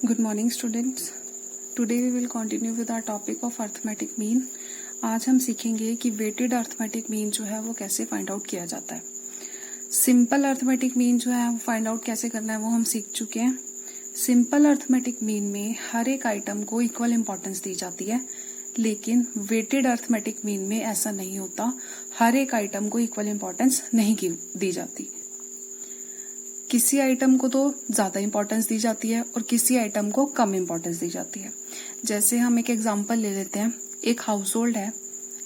Good morning students. Today we will continue with our topic of arithmetic mean. आज हम सीखेंगे कि weighted arithmetic mean जो है वो कैसे फाइंड आउट किया जाता है. सिंपल अर्थमेटिक मीन जो है वो फाइंड आउट कैसे करना है वो हम सीख चुके हैं. सिंपल अर्थमेटिक मीन में हर एक आइटम को इक्वल इंपॉर्टेंस दी जाती है, लेकिन वेटेड अर्थमेटिक मीन में ऐसा नहीं होता. हर एक आइटम को इक्वल इंपॉर्टेंस नहीं दी जाती. किसी आइटम को तो ज्यादा इंपॉर्टेंस दी जाती है और किसी आइटम को कम इंपॉर्टेंस दी जाती है. जैसे हम एक एग्जांपल ले लेते हैं. एक हाउस होल्ड है,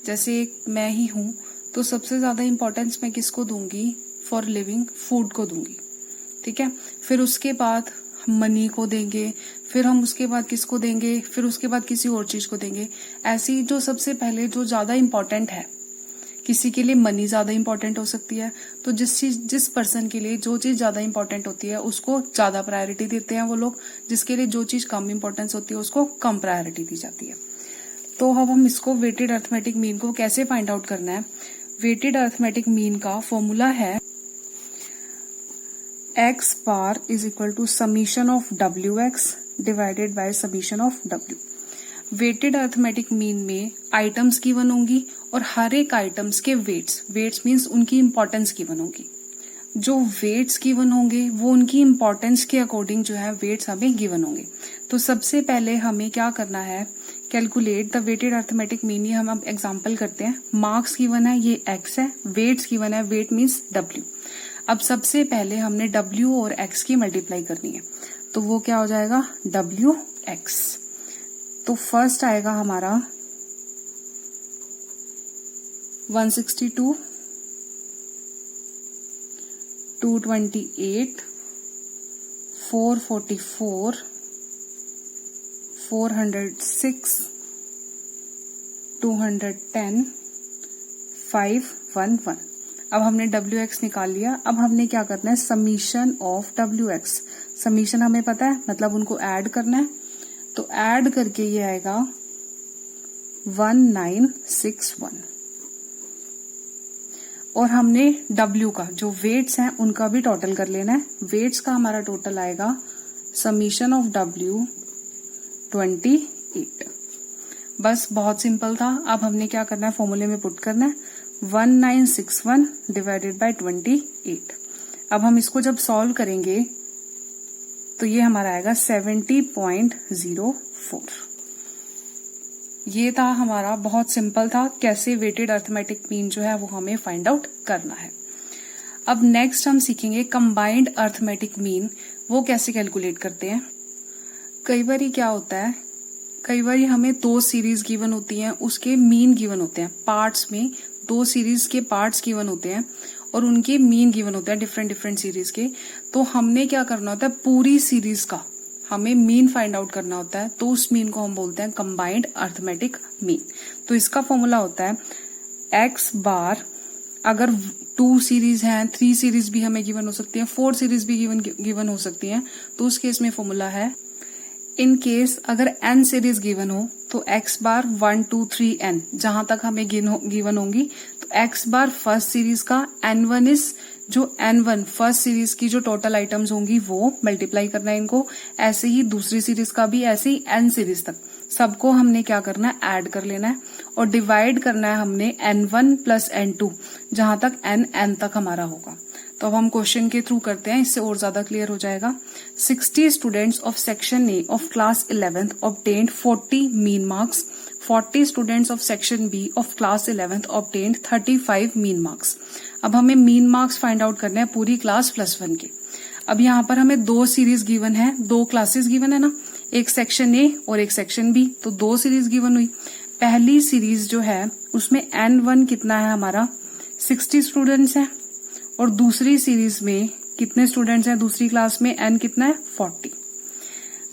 जैसे एक मैं ही हूं, तो सबसे ज्यादा इंपॉर्टेंस मैं किसको दूंगी? फॉर लिविंग फूड को दूंगी. ठीक है. फिर उसके बाद मनी को देंगे, फिर हम उसके बाद किसको देंगे, फिर उसके बाद किसी और चीज को देंगे. ऐसी जो सबसे पहले जो ज्यादा इंपॉर्टेंट है, किसी के लिए मनी ज्यादा इंपॉर्टेंट हो सकती है, तो जिस पर्सन के लिए जो चीज ज्यादा इंपॉर्टेंट होती है उसको ज्यादा प्रायोरिटी देते हैं वो लोग. जिसके लिए जो चीज कम इंपॉर्टेंस होती है उसको कम प्रायोरिटी दी जाती है. तो अब हम इसको वेटेड अर्थमेटिक मीन को कैसे फाइंड आउट करना है. वेटेड अर्थमेटिक मीन का फॉर्मूला है x bar is equal to summation of WX divided by summation of W. Weighted arithmetic mean में आइटम्स गिवन होंगी और हर एक आइटम्स के वेट्स मीन्स उनकी इंपॉर्टेंस गिवन होगी. जो वेट्स गिवन होंगे वो उनकी इंपॉर्टेंस के अकॉर्डिंग जो है वेट्स हमें गिवन होंगे. तो सबसे पहले हमें क्या करना है, calculate the weighted arithmetic mean. ये हम अब एग्जांपल करते हैं. मार्क्स गिवन है, ये x है. वेट्स गिवन है, वेट मीन्स W. अब सबसे पहले हमने W और x की मल्टीप्लाई करनी है, तो वो क्या हो जाएगा? WX. तो फर्स्ट आएगा हमारा 162, 228, 444, 406, 210, 511. अब हमने WX निकाल लिया. अब हमने क्या करना है, समीशन ऑफ WX. समीशन हमें पता है, मतलब उनको ऐड करना है. तो ऐड करके ये आएगा 1961. और हमने W का जो वेट्स हैं उनका भी टोटल कर लेना है. वेट्स का हमारा टोटल आएगा समीशन ऑफ W 28. बस बहुत सिंपल था. अब हमने क्या करना है, फॉर्मूले में पुट करना है 1961 डिवाइडेड बाय 28. अब हम इसको जब सॉल्व करेंगे तो ये हमारा आएगा 70.04. ये था हमारा, बहुत सिंपल था कैसे वेटेड अर्थमेटिक मीन जो है वो हमें फाइंड आउट करना है. अब नेक्स्ट हम सीखेंगे कंबाइंड अर्थमेटिक मीन. वो कैसे कैलकुलेट करते हैं. कई बार क्या होता है, कई बार हमें दो सीरीज गिवन होती हैं, उसके मीन गिवन होते हैं. पार्ट्स में दो सीरीज के पार्ट्स गिवन होते हैं और उनके मीन गिवन होते हैं डिफरेंट सीरीज के. तो हमने क्या करना होता है, पूरी सीरीज का हमें मीन फाइंड आउट करना होता है. तो उस मीन को हम बोलते हैं कंबाइंड अर्थमेटिक मीन. तो इसका फॉर्मूला होता है x बार. अगर 2 सीरीज हैं, 3 सीरीज भी हमें गिवन हो सकती है, 4 सीरीज भी गिवन हो सकती है. तो उस केस में फॉर्मूला है, इन केस अगर n सीरीज गिवन हो तो x बार 1 2 3 n, जहां तक हमें गिवन होंगी. तो x बार फर्स्ट सीरीज का, n1 इज जो n1 फर्स्ट सीरीज की जो टोटल आइटम्स होंगी वो मल्टीप्लाई करना है इनको. ऐसे ही दूसरी सीरीज का भी, ऐसे ही n सीरीज तक सबको हमने क्या करना है, ऐड कर लेना है. और डिवाइड करना है हमने n1 प्लस n2, जहां तक n तक हमारा होगा. तो अब हम क्वेश्चन के थ्रू करते हैं, इससे और ज्यादा क्लियर हो जाएगा. 60 students of section A of class 11th obtained 40 mean marks. 40 students of section B of class 11th obtained 35 mean marks. अब हमें मीन मार्क्स फाइंड आउट करने हैं पूरी क्लास +1 के. अब यहाँ पर हमें 2 सीरीज गिवन है, 2 क्लासेस गिवन है ना, एक सेक्शन ए और एक सेक्शन बी. तो 2 सीरीज गिवन हुई. पहली सीरीज जो है उसमें n1 कितना है हमारा, 60 स्टूडेंट्स हैं. और दूसरी सीरीज में कितने स्टूडेंट्स हैं, दूसरी क्लास में n कितना है, 40.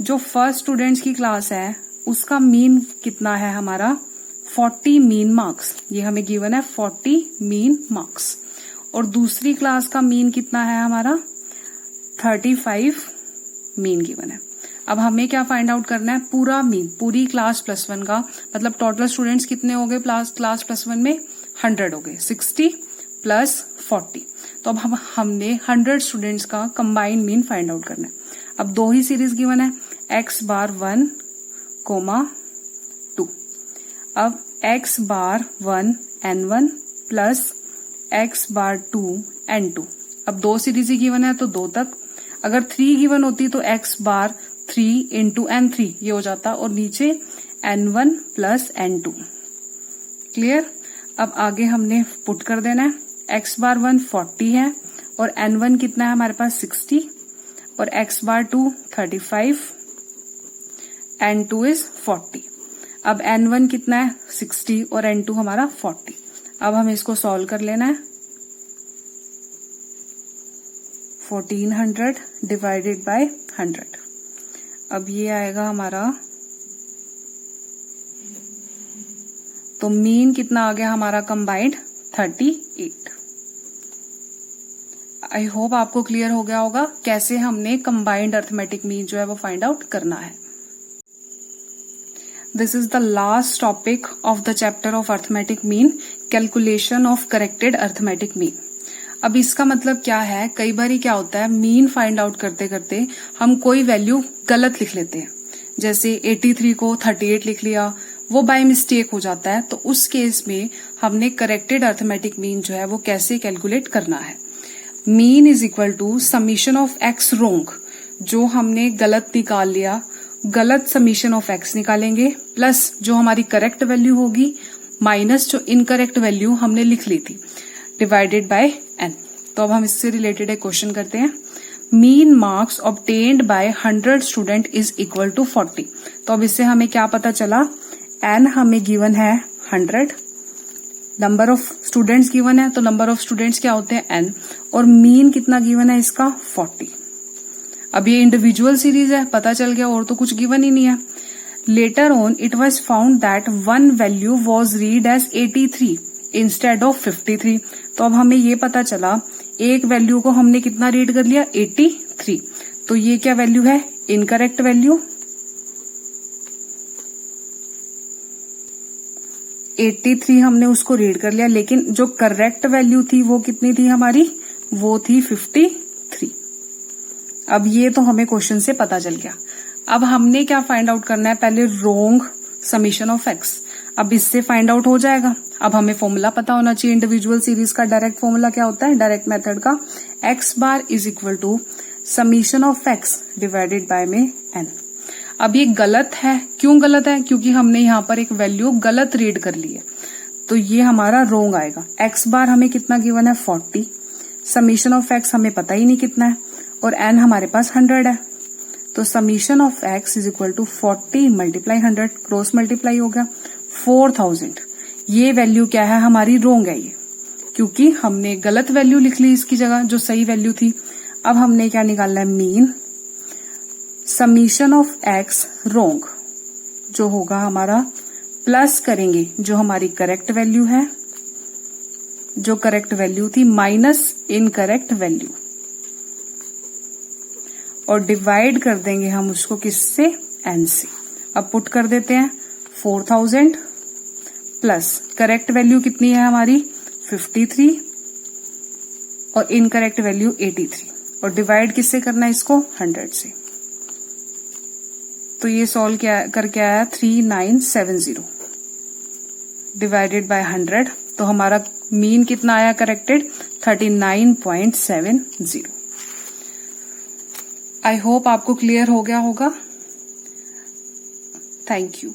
जो फर्स्ट स्टूडेंट्स की क्लास है उसका मीन कितना है हमारा, 40 मीन मार्क्स. ये हमें गिवन है 40 मीन मार्क्स. और दूसरी क्लास का मीन कितना है हमारा, 35 मीन गिवन है. अब हमें क्या फाइंड आउट करना है, पूरा मीन, पूरी क्लास +1 का, मतलब टोटल स्टूडेंट्स कितने हो गए क्लास +1 में, 100 हो गए. 60 + 40. तो अब हमने 100 स्टूडेंट्स का कंबाइंड मीन फाइंड आउट करना है. अब 2 ही सीरीज गिवन है, x बार 1, 2। अब x बार 1 n1 प्लस x बार 2 n2। अब 2 सीरीज ही गिवन है तो 2 तक। अगर 3 गिवन होती तो x बार 3 इंटू n3 ये हो जाता, और नीचे n1 प्लस n2। क्लियर। अब आगे हमने पुट कर देना है। x बार 1 40 है और n1 कितना है हमारे पास 60 और x बार 2 35, n2 इज 40। अब n1 कितना है 60 और n2 हमारा 40। अब हमें इसको सॉल्व कर लेना है। 1400 डिवाइडेड बाय 100। अब ये आएगा हमारा, तो मीन कितना आ गया हमारा कंबाइंड 38। आई होप आपको क्लियर हो गया होगा कैसे हमने कंबाइंड अर्थमेटिक मीन जो है वो फाइंड आउट करना है। This is the last topic of the chapter of arithmetic mean, calculation of corrected arithmetic mean. अब इसका मतलब क्या है, कई बार क्या होता है मीन फाइंड आउट करते करते हम कोई वैल्यू गलत लिख लेते हैं। जैसे 83 को 38 लिख लिया, वो बाय मिस्टेक हो जाता है। तो उस केस में हमने करेक्टेड अर्थमेटिक मीन जो है वो कैसे कैलकुलेट करना है। Mean is equal to summation of x wrong, जो हमने गलत निकाल लिया, गलत समीशन ऑफ एक्स निकालेंगे, प्लस जो हमारी करेक्ट वैल्यू होगी माइनस जो इनकरेक्ट वैल्यू हमने लिख ली थी, डिवाइडेड बाय n। तो अब हम इससे रिलेटेड एक क्वेश्चन करते हैं। Mean marks obtained by 100 student is equal to 40। तो अब इससे हमें क्या पता चला, n हमें गिवन है 100, नंबर ऑफ स्टूडेंट्स गिवन है, तो नंबर ऑफ स्टूडेंट्स क्या होते हैं n, और मीन कितना गिवन है इसका 40। अब ये इंडिविजुअल सीरीज है, पता चल गया, और तो कुछ गिवन ही नहीं है। Later on it was found that one value was read as 83 instead of 53। तो अब हमें ये पता चला एक वैल्यू को हमने कितना रीड कर लिया 83। तो ये क्या वैल्यू है, इनकरेक्ट वैल्यू। 83 हमने उसको रीड कर लिया, लेकिन जो करेक्ट वैल्यू थी वो कितनी थी हमारी, वो थी 53। अब ये तो हमें क्वेश्चन से पता चल गया। अब हमने क्या फाइंड आउट करना है, पहले रोंग समीशन ऑफ एक्स। अब इससे फाइंड आउट हो जाएगा। अब हमें फॉर्मूला पता होना चाहिए इंडिविजुअल सीरीज का। डायरेक्ट फॉर्मूला क्या होता है, डायरेक्ट मेथड का, x bar is equal to summation of x divided by में n। अब ये गलत है, क्यों गलत है, क्योंकि हमने यहाँ पर एक वैल्यू गलत रीड कर ली है, तो ये हमारा रोंग आएगा। एक्स बार हमें कितना गिवन है 40, समीशन ऑफ एक्स हमें पता ही नहीं कितना है, और n हमारे पास 100 है। तो summation of x is equal to 40 multiply 100, cross multiply हो गया 4000। ये वैल्यू क्या है हमारी, रोंग है ये, क्योंकि हमने गलत वैल्यू लिख ली इसकी जगह जो सही वैल्यू थी। अब हमने क्या निकालना है, mean summation of x wrong, जो होगा हमारा, प्लस करेंगे जो हमारी करेक्ट वैल्यू है, जो करेक्ट वैल्यू थी, माइनस इनकरेक्ट वैल्यू, और डिवाइड कर देंगे हम उसको किससे, n से। अब पुट कर देते हैं 4000 प्लस करेक्ट वैल्यू कितनी है हमारी 53 और इनकरेक्ट वैल्यू 83, और डिवाइड किससे करना है इसको, 100 से। तो ये सॉल्व करके आया 3970 डिवाइडेड बाय 100। तो हमारा मीन कितना आया करेक्टेड, 39.70। आई होप आपको क्लियर हो गया होगा। Thank you.